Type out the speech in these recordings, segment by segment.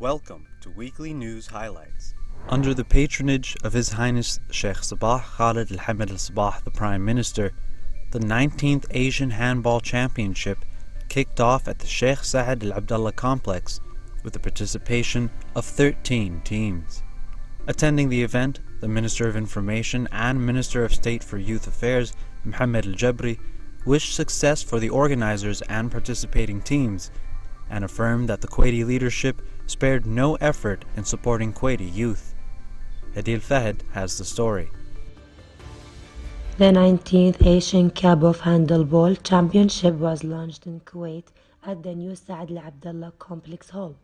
Welcome to Weekly News Highlights. Under the patronage of His Highness Sheikh Sabah Khalid Al-Hamid Al-Sabah, the Prime Minister, the 19th Asian Handball Championship kicked off at the Sheikh Zayed Al Abdullah Complex with the participation of 13 teams. Attending the event, the Minister of Information and Minister of State for Youth Affairs, Mohammed Al-Jabri, wished success for the organizers and participating teams, and affirmed that the Kuwaiti leadership spared no effort in supporting Kuwaiti youth. Hadil Fahed has the story. The 19th Asian Cup of Handball Championship was launched in Kuwait at the new Saad Al Abdullah Complex Hall,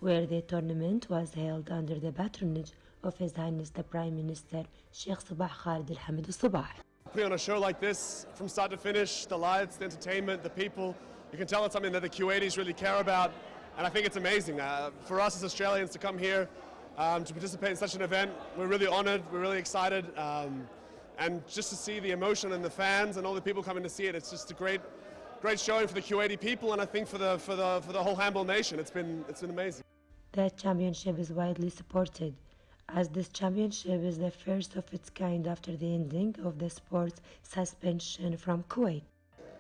where the tournament was held under the patronage of His Highness the Prime Minister Sheikh Sabah Khalid Al-Hamid Al-Sabah. Putting on a show like this, from start to finish, the lights, the entertainment, the people, you can tell it's something that the Kuwaitis really care about, and I think it's amazing. For us as Australians to come here to participate in such an event, we're really honored, we're really excited, and just to see the emotion and the fans and all the people coming to see it, it's just a great showing for the Kuwaiti people, and I think for the whole handball nation. It's been amazing. The championship is widely supported, as this championship is the first of its kind after the ending of the sports suspension from Kuwait.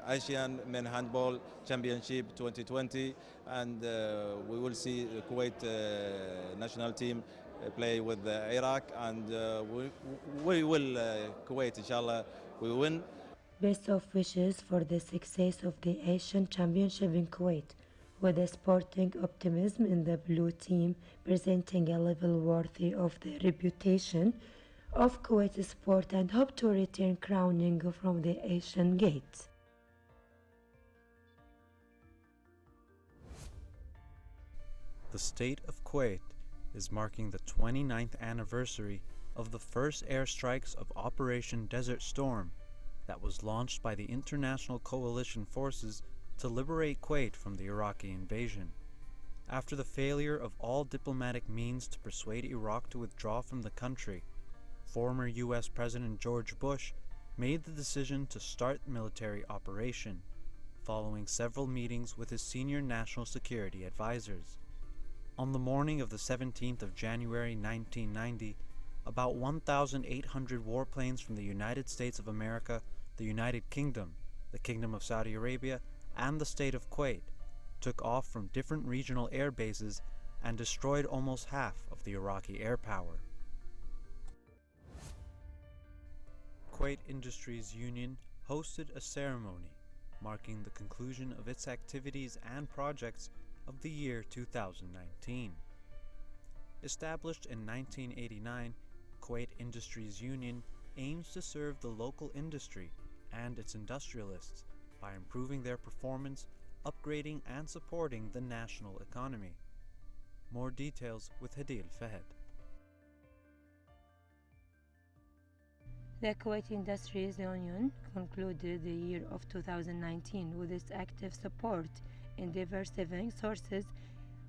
Asian Men Handball Championship 2020, and we will see the Kuwait national team play with Iraq, and we will Kuwait, inshallah, we win. Best of wishes for the success of the Asian Championship in Kuwait, with a sporting optimism in the blue team presenting a level worthy of the reputation of Kuwaiti sport, and hope to return crowning from the Asian Gates. The state of Kuwait is marking the 29th anniversary of the first airstrikes of Operation Desert Storm that was launched by the international coalition forces to liberate Kuwait from the Iraqi invasion. After the failure of all diplomatic means to persuade Iraq to withdraw from the country, former U.S. President George Bush made the decision to start the military operation, following several meetings with his senior national security advisors. On the morning of the 17th of January 1990, about 1,800 warplanes from the United States of America, the United Kingdom, the Kingdom of Saudi Arabia, and the state of Kuwait took off from different regional air bases and destroyed almost half of the Iraqi air power. Kuwait Industries Union hosted a ceremony marking the conclusion of its activities and projects of the year 2019. Established in 1989, Kuwait Industries Union aims to serve the local industry and its industrialists by improving their performance, upgrading and supporting the national economy. More details with Hadil Fahed. The Kuwait Industries Union concluded the year of 2019 with its active support in diversifying sources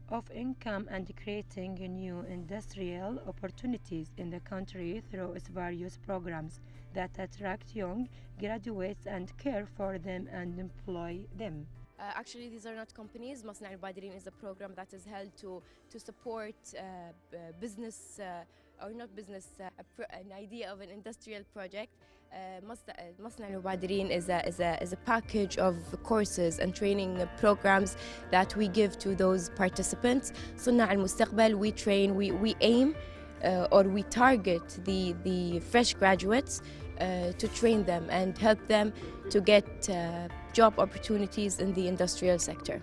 of income and creating new industrial opportunities in the country through its various programs that attract young graduates and care for them and employ them. Actually, these are not companies. Masna Al-Badirin is a program that is held to support business, or not business, an idea of an industrial project. Masna Al-Badirin is a package of courses and training programs that we give to those participants. Sunna Al-Mustaqbal, we train, we aim or we target the fresh graduates to train them and help them to get job opportunities in the industrial sector.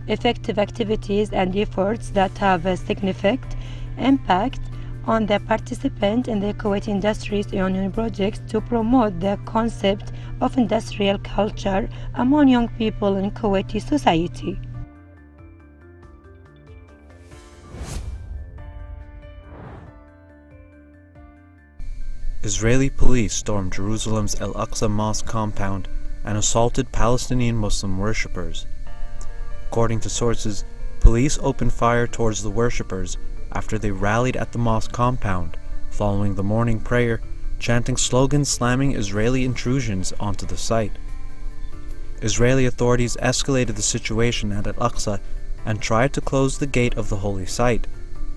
Effective activities and efforts that have a significant impact on the participant in the Kuwait Industries Union projects to promote the concept of industrial culture among young people in Kuwaiti society. Israeli police stormed Jerusalem's Al-Aqsa Mosque compound and assaulted Palestinian Muslim worshippers. According to sources, police opened fire towards the worshippers after they rallied at the mosque compound following the morning prayer, chanting slogans slamming Israeli intrusions onto the site. Israeli authorities escalated the situation at Al-Aqsa and tried to close the gate of the holy site,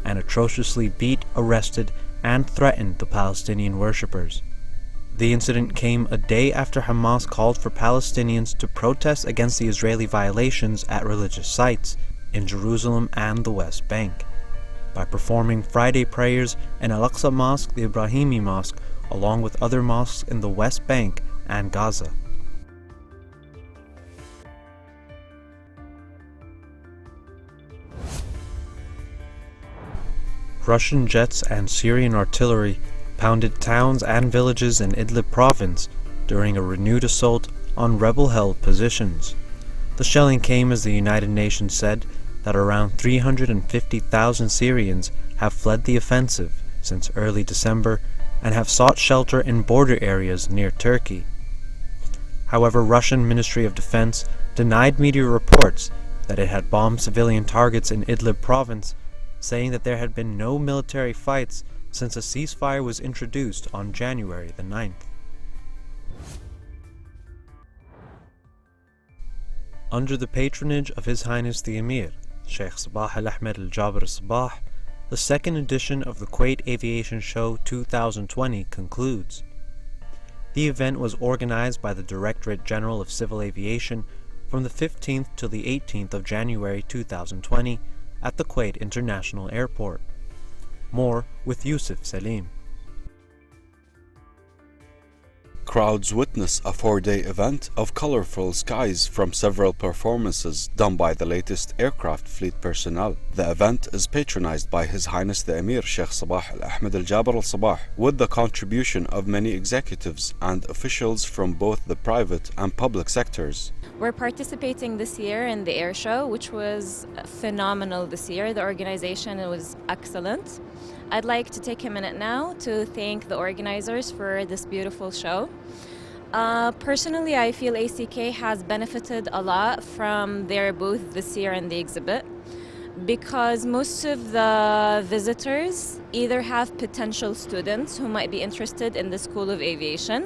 and atrociously beat, arrested, and threatened the Palestinian worshippers. The incident came a day after Hamas called for Palestinians to protest against the Israeli violations at religious sites in Jerusalem and the West Bank, by performing Friday prayers in Al-Aqsa Mosque, the Ibrahimi Mosque, along with other mosques in the West Bank and Gaza. Russian jets and Syrian artillery pounded towns and villages in Idlib province during a renewed assault on rebel-held positions. The shelling came as the United Nations said that around 350,000 Syrians have fled the offensive since early December and have sought shelter in border areas near Turkey. However, Russian Ministry of Defense denied media reports that it had bombed civilian targets in Idlib province, saying that there had been no military fights since a ceasefire was introduced on January the 9th. Under the patronage of His Highness the Emir, Sheikh Sabah Al-Ahmed Al-Jaber Sabah, the second edition of the Kuwait Aviation Show 2020 concludes. The event was organized by the Directorate General of Civil Aviation from the 15th to the 18th of January 2020 at the Kuwait International Airport. More with Yusuf Salim. Crowds witness a 4-day event of colorful skies from several performances done by the latest aircraft fleet personnel. The event is patronized by His Highness the Emir Sheikh Sabah Al-Ahmed Al-Jaber Al-Sabah, with the contribution of many executives and officials from both the private and public sectors. We're participating this year in the air show, which was phenomenal this year. The organization was excellent. I'd like to take a minute now to thank the organizers for this beautiful show. Personally, I feel ACK has benefited a lot from their booth this year in the exhibit, because most of the visitors either have potential students who might be interested in the School of Aviation,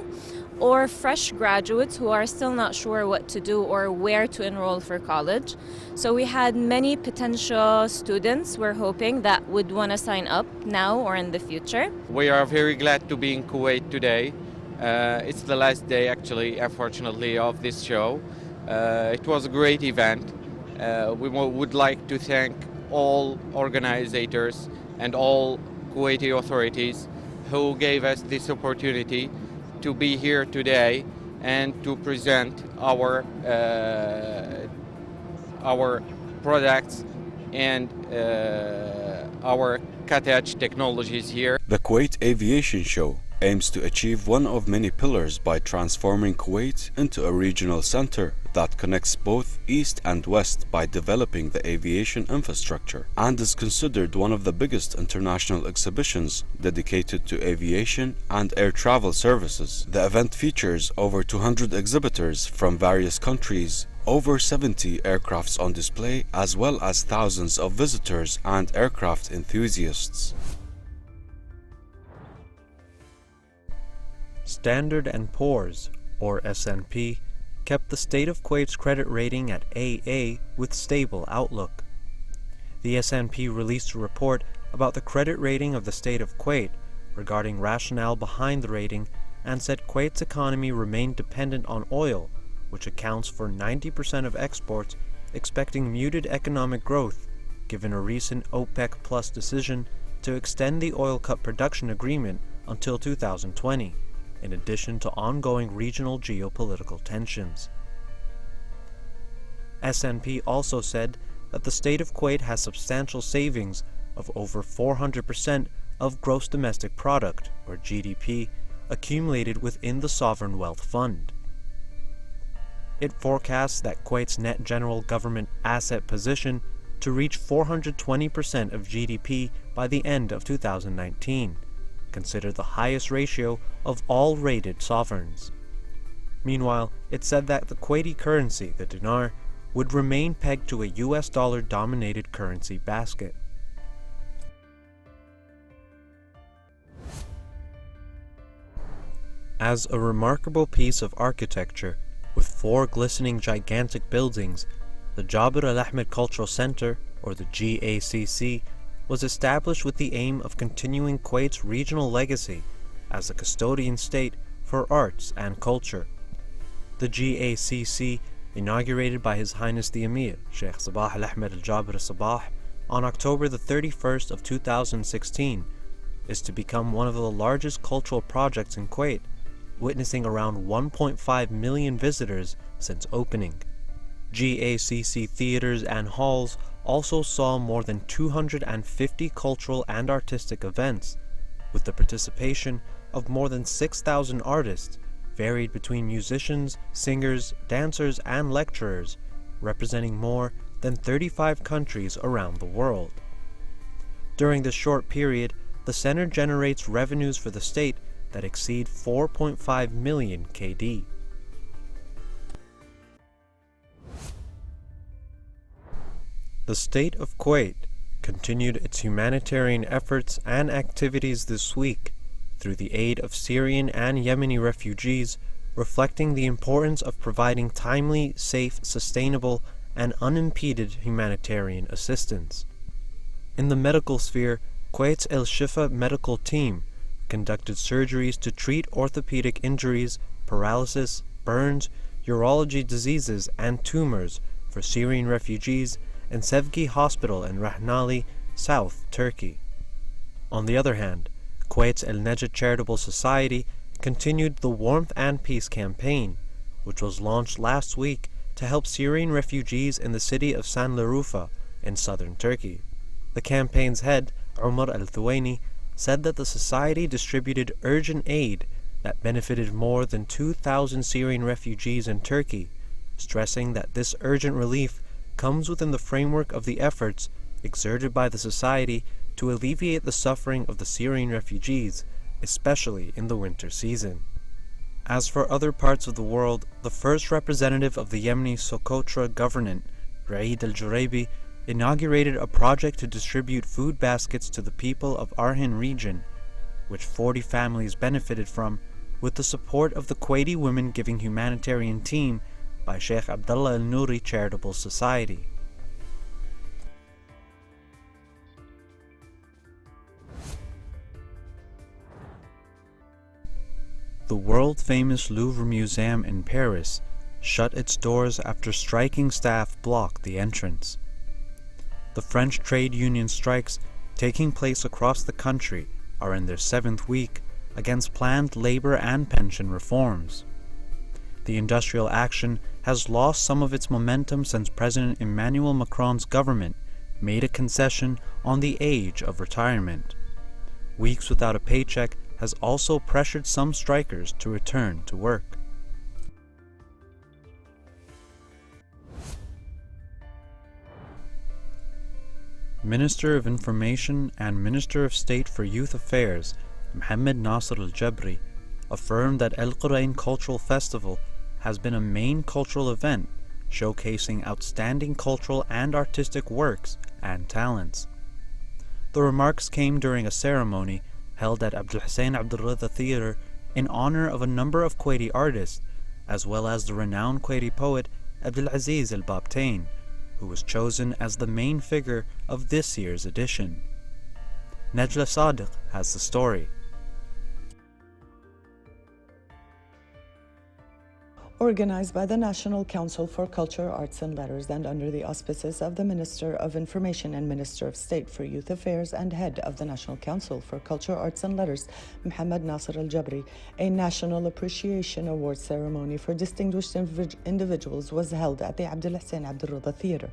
or fresh graduates who are still not sure what to do or where to enroll for college. So we had many potential students, we're hoping, that would want to sign up now or in the future. We are very glad to be in Kuwait today. It's the last day, actually, unfortunately, of this show. It was a great event. We would like to thank all organizers and all Kuwaiti authorities who gave us this opportunity to be here today and to present our products and our cutting-edge technologies here. The Kuwait Aviation Show aims to achieve one of many pillars by transforming Kuwait into a regional center that connects both East and West by developing the aviation infrastructure, and is considered one of the biggest international exhibitions dedicated to aviation and air travel services. The event features over 200 exhibitors from various countries, over 70 aircrafts on display, as well as thousands of visitors and aircraft enthusiasts. Standard & Poor's, or S&P, kept the state of Kuwait's credit rating at AA with stable outlook. The S&P released a report about the credit rating of the state of Kuwait regarding rationale behind the rating, and said Kuwait's economy remained dependent on oil, which accounts for 90% of exports, expecting muted economic growth given a recent OPEC Plus decision to extend the oil cut production agreement until 2020. In addition to ongoing regional geopolitical tensions. S&P also said that the state of Kuwait has substantial savings of over 400% of gross domestic product, or GDP, accumulated within the Sovereign Wealth Fund. It forecasts that Kuwait's net general government asset position to reach 420% of GDP by the end of 2019. Considered the highest ratio of all rated sovereigns. Meanwhile, it said that the Kuwaiti currency, the dinar, would remain pegged to a US dollar-dominated currency basket. As a remarkable piece of architecture, with 4 glistening gigantic buildings, the Jaber Al-Ahmed Cultural Center, or the GACC, was established with the aim of continuing Kuwait's regional legacy as the custodian state for arts and culture. The GACC, inaugurated by His Highness the Emir, Sheikh Sabah Al-Ahmed Al-Jabr Sabah, on October the 31st of 2016, is to become one of the largest cultural projects in Kuwait, witnessing around 1.5 million visitors since opening. GACC theaters and halls also saw more than 250 cultural and artistic events, with the participation of more than 6,000 artists, varied between musicians, singers, dancers, and lecturers, representing more than 35 countries around the world. During this short period, the center generates revenues for the state that exceed 4.5 million KD. The state of Kuwait continued its humanitarian efforts and activities this week through the aid of Syrian and Yemeni refugees, reflecting the importance of providing timely, safe, sustainable, and unimpeded humanitarian assistance. In the medical sphere, Kuwait's El Shifa medical team conducted surgeries to treat orthopedic injuries, paralysis, burns, urology diseases, and tumors for Syrian refugees in Sevgi Hospital in Rahnali, South Turkey. On the other hand, Kuwait's El Najd Charitable Society continued the Warmth and Peace campaign, which was launched last week to help Syrian refugees in the city of Sanliurfa in southern Turkey. The campaign's head, Umar Al-Thuwaini, said that the society distributed urgent aid that benefited more than 2,000 Syrian refugees in Turkey, stressing that this urgent relief comes within the framework of the efforts exerted by the society to alleviate the suffering of the Syrian refugees, especially in the winter season. As for other parts of the world, the first representative of the Yemeni Socotra government, Raid al-Juraybi, inaugurated a project to distribute food baskets to the people of Arhin region, which 40 families benefited from, with the support of the Kuwaiti Women Giving Humanitarian Team by Sheikh Abdullah Al-Nouri Charitable Society. The world-famous Louvre Museum in Paris shut its doors after striking staff blocked the entrance. The French trade union strikes taking place across the country are in their 7th week against planned labor and pension reforms. The industrial action has lost some of its momentum since President Emmanuel Macron's government made a concession on the age of retirement. Weeks without a paycheck has also pressured some strikers to return to work. Minister of Information and Minister of State for Youth Affairs, Mohammed Nasser Al-Jabri, affirmed that El Qurain Cultural Festival has been a main cultural event showcasing outstanding cultural and artistic works and talents. The remarks came during a ceremony held at Abdul Hussein Abdul Ridha Theatre in honor of a number of Kuwaiti artists, as well as the renowned Kuwaiti poet Abdul Aziz Al-Babtain, who was chosen as the main figure of this year's edition. Najla Sadiq has the story. Organized by the National Council for Culture, Arts and Letters and under the auspices of the Minister of Information and Minister of State for Youth Affairs and Head of the National Council for Culture, Arts and Letters, Mohammed Nasser Al-Jabri, a National Appreciation Award ceremony for distinguished individuals was held at the Abdul Hussein Abdul Ridha Theatre.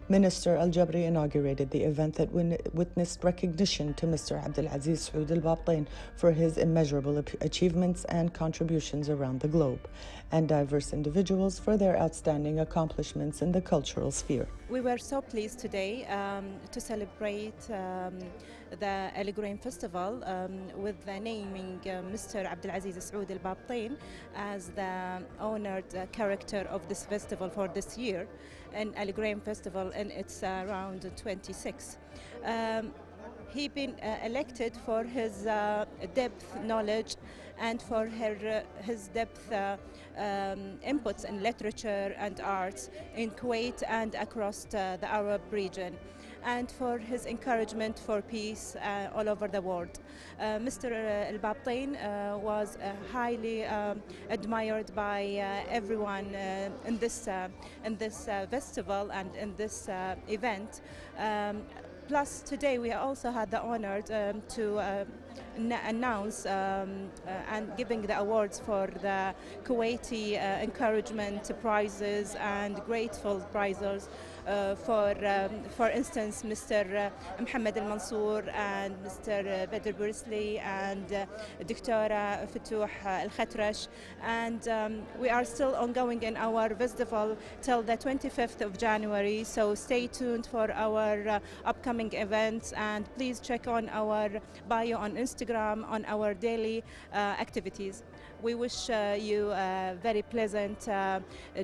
Minister Al-Jabri inaugurated the event that witnessed recognition to Mr. Abdul Aziz Saud Al-Babtain for his immeasurable achievements and contributions around the globe, and diverse individuals for their outstanding accomplishments in the cultural sphere. We were so pleased today to celebrate the El Qurain Festival with the naming Mr. Abdul Aziz Saud Al-Babtain as the honored character of this festival for this year, and El Qurain Festival, and it's around 26. He been elected for his depth knowledge and for his depth inputs in literature and arts in Kuwait and across the Arab region, and for his encouragement for peace all over the world. Mr. Al-Babtain was highly admired by everyone in this festival and in this event. Plus, today we also had the honor to announce and giving the awards for the Kuwaiti encouragement prizes and grateful prizes for instance, Mr. Mohammed Al-Mansour and Mr. Badr Bursley and Dr. Futuh Al-Khatrash. And we are still ongoing in our festival till the 25th of January, so stay tuned for our upcoming events, and please check on our bio on Instagram on our daily activities. We wish you a very pleasant,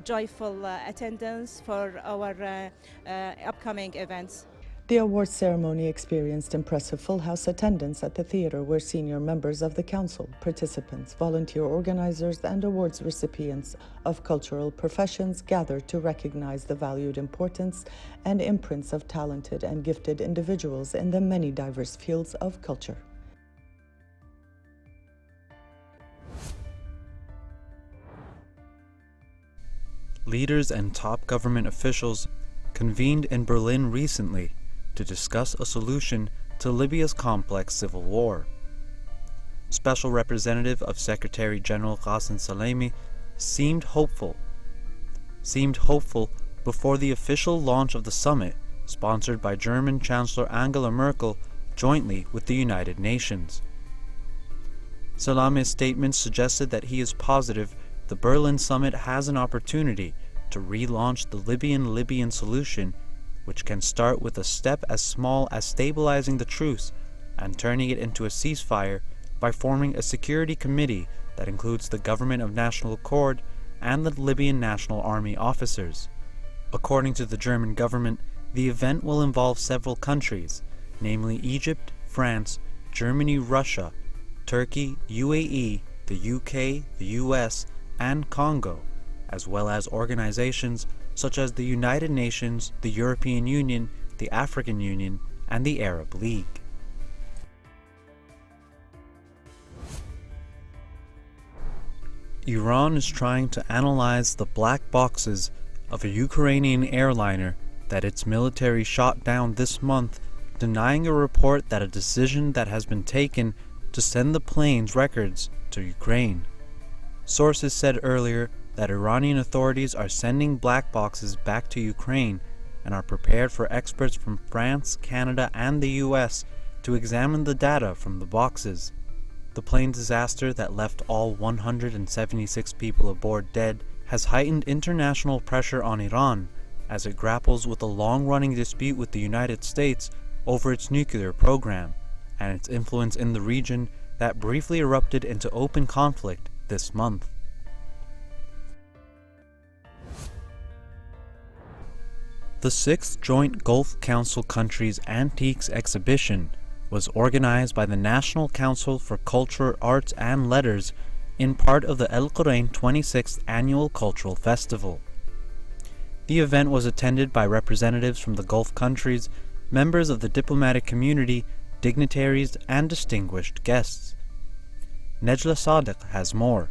joyful attendance for our upcoming events. The awards ceremony experienced impressive full house attendance at the theater, where senior members of the council, participants, volunteer organizers, and awards recipients of cultural professions gathered to recognize the valued importance and imprints of talented and gifted individuals in the many diverse fields of culture. Leaders and top government officials convened in Berlin recently to discuss a solution to Libya's complex civil war. Special Representative of Secretary General Qasem Salami seemed hopeful before the official launch of the summit, sponsored by German Chancellor Angela Merkel jointly with the United Nations. Salami's statement suggested that he is positive the Berlin summit has an opportunity to relaunch the Libyan solution, which can start with a step as small as stabilizing the truce and turning it into a ceasefire by forming a security committee that includes the Government of National Accord and the Libyan National Army officers. According to the German government, the event will involve several countries, namely Egypt, France, Germany, Russia, Turkey, UAE, the UK, the US, and Congo, as well as organizations such as the United Nations, the European Union, the African Union, and the Arab League. Iran is trying to analyze the black boxes of a Ukrainian airliner that its military shot down this month, denying a report that a decision that has been taken to send the plane's records to Ukraine. Sources said earlier that Iranian authorities are sending black boxes back to Ukraine and are prepared for experts from France, Canada, and the US to examine the data from the boxes. The plane disaster that left all 176 people aboard dead has heightened international pressure on Iran as it grapples with a long-running dispute with the United States over its nuclear program and its influence in the region that briefly erupted into open conflict this month. The 6th Joint Gulf Council Countries Antiques Exhibition was organized by the National Council for Culture, Arts, and Letters in part of the Al Qurain 26th Annual Cultural Festival. The event was attended by representatives from the Gulf countries, members of the diplomatic community, dignitaries, and distinguished guests. Nejla Sadiq has more.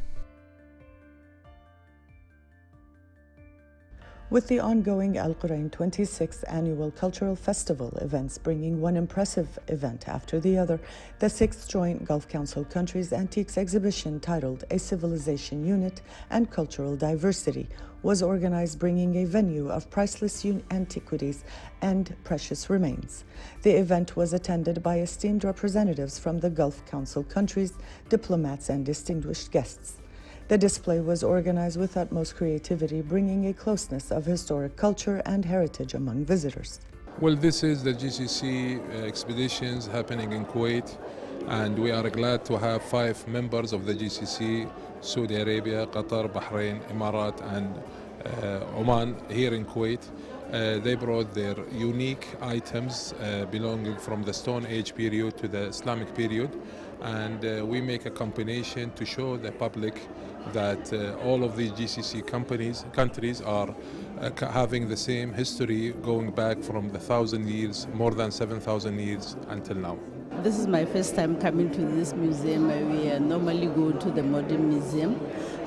With the ongoing Al Qurain 26th Annual Cultural Festival events bringing one impressive event after the other, the 6th Joint Gulf Council Countries Antiques Exhibition, titled A Civilization Unit and Cultural Diversity, was organized, bringing a venue of priceless antiquities and precious remains. The event was attended by esteemed representatives from the Gulf Council countries, diplomats, and distinguished guests. The display was organized with utmost creativity, bringing a closeness of historic culture and heritage among visitors. Well, this is the GCC expeditions happening in Kuwait, and we are glad to have 5 members of the GCC, Saudi Arabia, Qatar, Bahrain, Emirat, and Oman here in Kuwait. They brought their unique items belonging from the Stone Age period to the Islamic period, and we make a combination to show the public that all of these GCC countries are having the same history going back from the 1,000 years, more than 7,000 years until now. This is my first time coming to this museum. We normally go to the Modern Museum,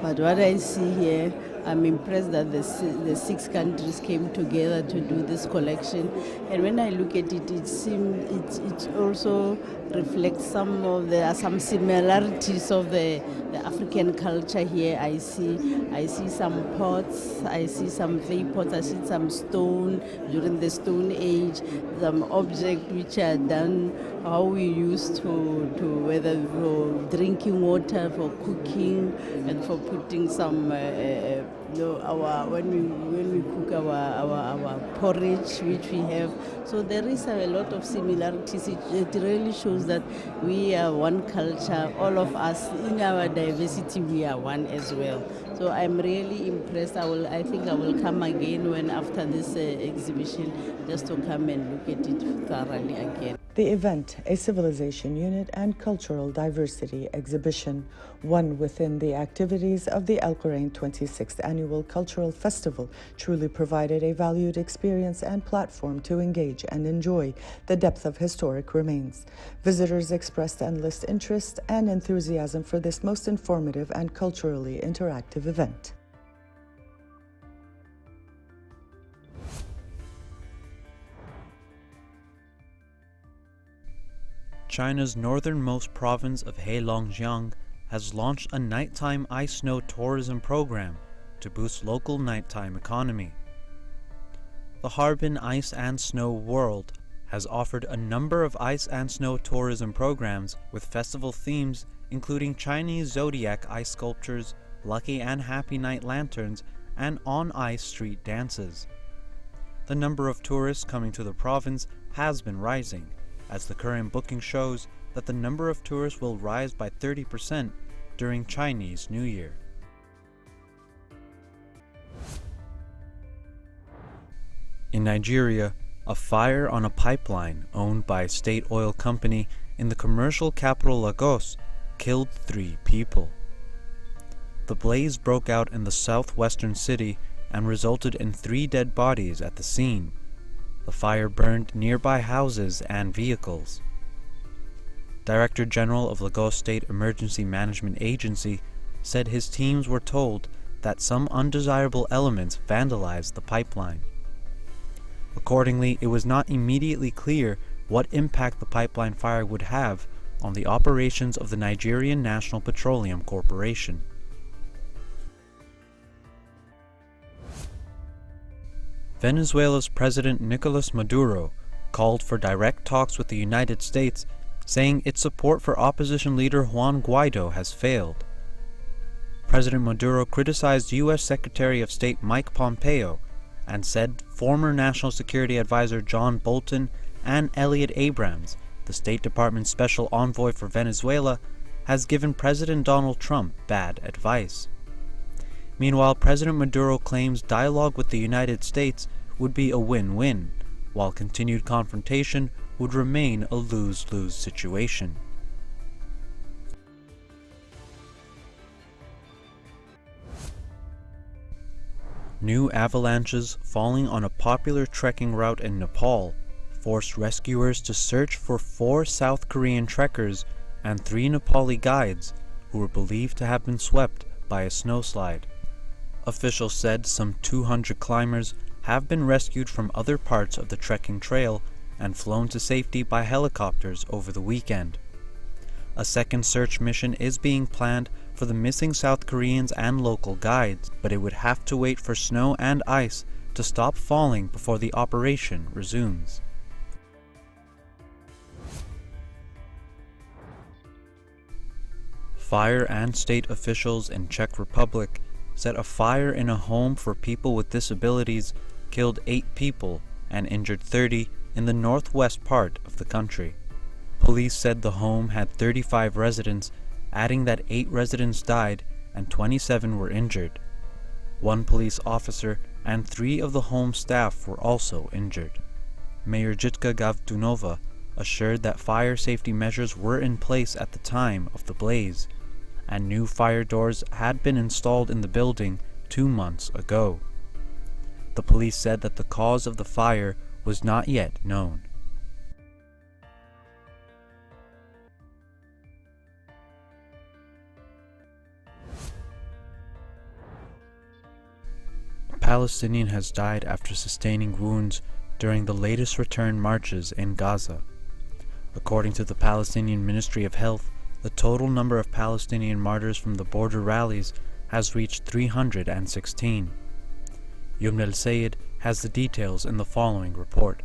but what I see here, I'm impressed that the 6 countries came together to do this collection. And when I look at it, it also reflects some similarities of the African culture here. I see some pots, I see some clay pots, I see some stone during the Stone Age, some objects which are done how we used to whether for drinking water, for cooking, and for putting some when we cook our porridge which we have. So there is a lot of similarities. It really shows that we are one culture, all of us in our diversity we are one as well. So I'm really impressed. I think I will come again when after this exhibition, just to come and look at it thoroughly again. The event, a civilization unit and cultural diversity exhibition, one within the activities of the Al Qurain 26th Annual Cultural Festival, truly provided a valued experience and platform to engage and enjoy the depth of historic remains. Visitors expressed endless interest and enthusiasm for this most informative and culturally interactive event. China's northernmost province of Heilongjiang has launched a nighttime ice snow tourism program to boost local nighttime economy. The Harbin Ice and Snow World has offered a number of ice and snow tourism programs with festival themes including Chinese zodiac ice sculptures, lucky and happy night lanterns, and on-ice street dances. The number of tourists coming to the province has been rising, as the current booking shows that the number of tourists will rise by 30% during Chinese New Year. In Nigeria, a fire on a pipeline owned by a state oil company in the commercial capital Lagos killed 3 people. The blaze broke out in the southwestern city and resulted in 3 dead bodies at the scene. The fire burned nearby houses and vehicles. Director General of Lagos State Emergency Management Agency said his teams were told that some undesirable elements vandalized the pipeline. Accordingly, it was not immediately clear what impact the pipeline fire would have on the operations of the Nigerian National Petroleum Corporation. Venezuela's President Nicolas Maduro called for direct talks with the United States, saying its support for opposition leader Juan Guaido has failed. President Maduro criticized U.S. Secretary of State Mike Pompeo and said former National Security Advisor John Bolton and Elliot Abrams, the State Department's special envoy for Venezuela, has given President Donald Trump bad advice. Meanwhile, President Maduro claims dialogue with the United States would be a win-win, while continued confrontation would remain a lose-lose situation. New avalanches falling on a popular trekking route in Nepal forced rescuers to search for 4 South Korean trekkers and 3 Nepali guides who were believed to have been swept by a snowslide. Officials said some 200 climbers have been rescued from other parts of the trekking trail and flown to safety by helicopters over the weekend. A second search mission is being planned for the missing South Koreans and local guides, but it would have to wait for snow and ice to stop falling before the operation resumes. Fire and state officials in Czech Republic said a fire in a home for people with disabilities killed 8 people and injured 30 in the northwest part of the country. Police said the home had 35 residents, adding that 8 residents died and 27 were injured. One police officer and 3 of the home staff were also injured. Mayor Jitka Gavtunova assured that fire safety measures were in place at the time of the blaze, and new fire doors had been installed in the building 2 months ago. The police said that the cause of the fire was not yet known. A Palestinian has died after sustaining wounds during the latest return marches in Gaza. According to the Palestinian Ministry of Health, the total number of Palestinian martyrs from the border rallies has reached 316. Yumn al-Sayed has the details in the following report.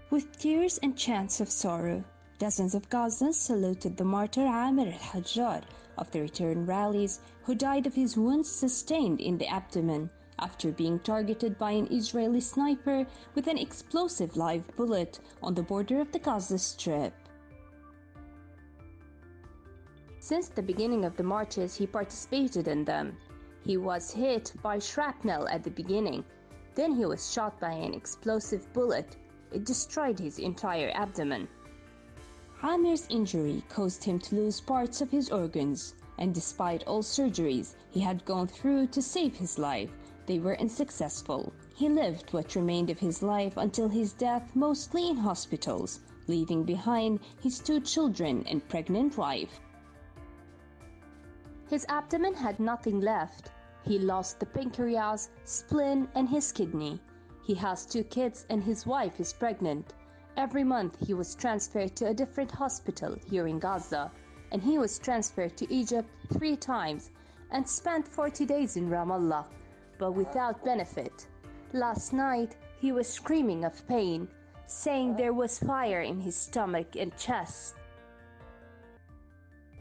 With tears and chants of sorrow, dozens of Gazans saluted the martyr Amir al-Hajjar of the return rallies, who died of his wounds sustained in the abdomen after being targeted by an Israeli sniper with an explosive live bullet on the border of the Gaza Strip. Since the beginning of the marches, he participated in them. He was hit by shrapnel at the beginning. Then he was shot by an explosive bullet. It destroyed his entire abdomen. Amir's injury caused him to lose parts of his organs, and despite all surgeries he had gone through to save his life, they were unsuccessful. He lived what remained of his life until his death, mostly in hospitals, leaving behind his 2 children and pregnant wife. His abdomen had nothing left. He lost the pancreas, spleen, and his kidney. He has 2 kids and his wife is pregnant. Every month he was transferred to a different hospital here in Gaza, and he was transferred to Egypt 3 times and spent 40 days in Ramallah, but without benefit. Last night he was screaming of pain, saying there was fire in his stomach and chest.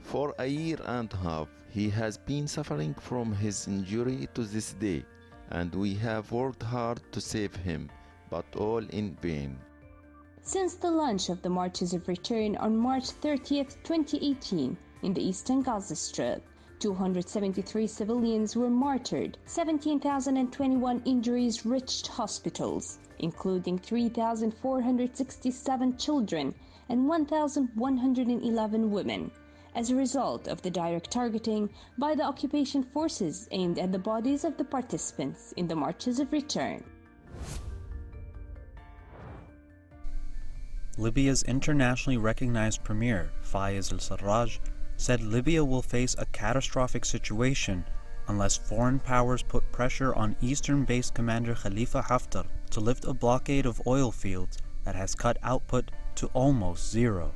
For a year and a half, he has been suffering from his injury to this day, and we have worked hard to save him, but all in vain. Since the launch of the Marches of Return on March 30th, 2018, in the eastern Gaza Strip, 273 civilians were martyred, 17,021 injuries reached hospitals, including 3,467 children and 1,111 women, as a result of the direct targeting by the occupation forces aimed at the bodies of the participants in the Marches of Return. Libya's internationally recognized premier, Fayez al-Sarraj, said Libya will face a catastrophic situation unless foreign powers put pressure on eastern-based commander Khalifa Haftar to lift a blockade of oil fields that has cut output to almost zero.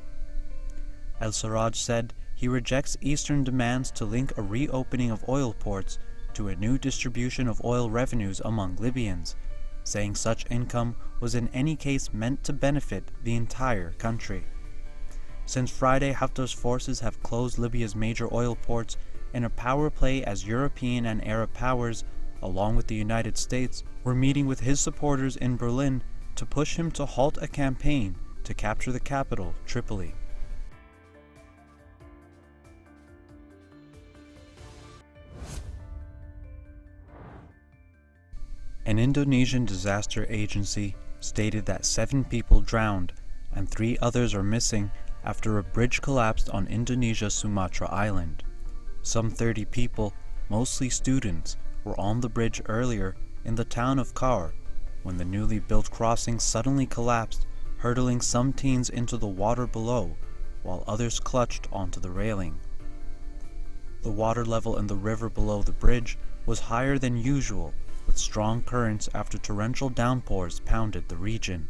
Al-Sarraj said he rejects Eastern demands to link a reopening of oil ports to a new distribution of oil revenues among Libyans, saying such income was in any case meant to benefit the entire country. Since Friday, Haftar's forces have closed Libya's major oil ports in a power play as European and Arab powers, along with the United States, were meeting with his supporters in Berlin to push him to halt a campaign to capture the capital, Tripoli. An Indonesian disaster agency stated that 7 people drowned and 3 others are missing after a bridge collapsed on Indonesia's Sumatra Island. Some 30 people, mostly students, were on the bridge earlier in the town of Kaur when the newly built crossing suddenly collapsed, hurtling some teens into the water below while others clutched onto the railing. The water level in the river below the bridge was higher than usual, with strong currents after torrential downpours pounded the region.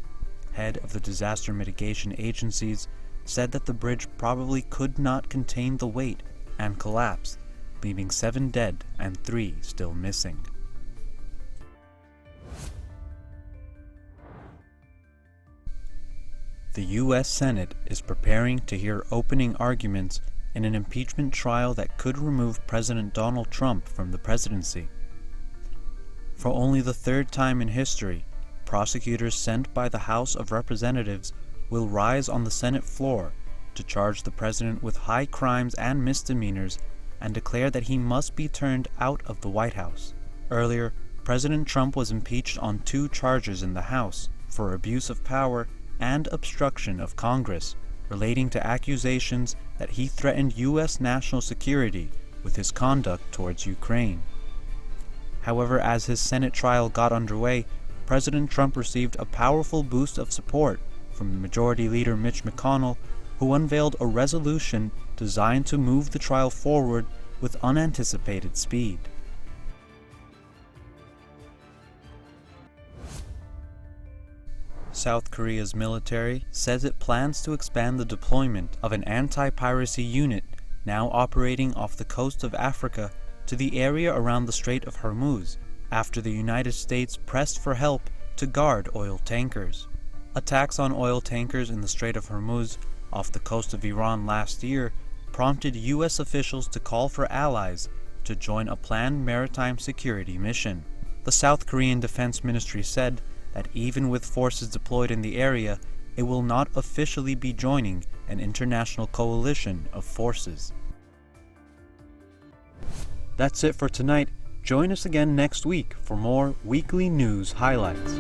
Head of the disaster mitigation agencies said that the bridge probably could not contain the weight and collapsed, leaving 7 dead and 3 still missing. The U.S. Senate is preparing to hear opening arguments in an impeachment trial that could remove President Donald Trump from the presidency. For only the 3rd time in history, prosecutors sent by the House of Representatives will rise on the Senate floor to charge the president with high crimes and misdemeanors and declared that he must be turned out of the White House. Earlier, President Trump was impeached on 2 charges in the House for abuse of power and obstruction of Congress, relating to accusations that he threatened U.S. national security with his conduct towards Ukraine. However, as his Senate trial got underway, President Trump received a powerful boost of support from Majority Leader Mitch McConnell, who unveiled a resolution designed to move the trial forward with unanticipated speed. South Korea's military says it plans to expand the deployment of an anti-piracy unit now operating off the coast of Africa to the area around the Strait of Hormuz, after the United States pressed for help to guard oil tankers. Attacks on oil tankers in the Strait of Hormuz off the coast of Iran last year prompted U.S. officials to call for allies to join a planned maritime security mission. The South Korean Defense Ministry said that even with forces deployed in the area, it will not officially be joining an international coalition of forces. That's it for tonight. Join us again next week for more weekly news highlights.